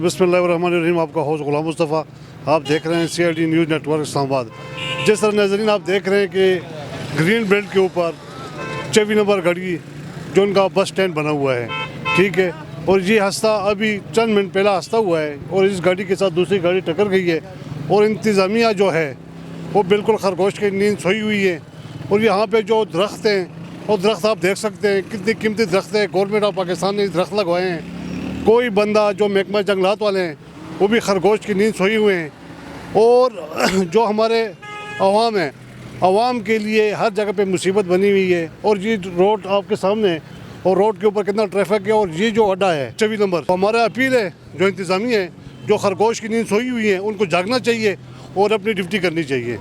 बिस्मिल्लाहिर्रहमानिर्रहीम। आपका होस्ट गुलाम मुस्तफ़ा, आप देख रहे हैं CID न्यूज़ नेटवर्क इस्लामाबाद। जिस तरह नाज़रीन आप देख रहे हैं कि ग्रीन बेल्ट के ऊपर 24 नंबर गाड़ी जो उनका बस स्टैंड बना हुआ है, ठीक है, और ये हादसा अभी चंद मिनट पहला हादसा हुआ है और इस गाड़ी के साथ दूसरी गाड़ी टक्कर गई है और इंतज़ामिया जो है वो बिल्कुल खरगोश की नींद सोई हुई है। और यहाँ पे जो दरख्त हैं वो दरख्त आप देख सकते हैं कितनी कीमती दरख्त है। गवर्नमेंट ऑफ पाकिस्तान ने दरख्त लगवाए हैं। कोई बंदा जो महकमा जंगलात वाले हैं वो भी खरगोश की नींद सोई हुए हैं। और जो हमारे अवाम है, अवाम के लिए हर जगह पे मुसीबत बनी हुई है। और ये रोड आपके सामने है और रोड के ऊपर कितना ट्रैफिक है और ये जो अड्डा है 24 नंबर, तो हमारा अपील है जो इंतज़ामिया है, जो खरगोश की नींद सोई हुई है, उनको जागना चाहिए और अपनी ड्यूटी करनी चाहिए।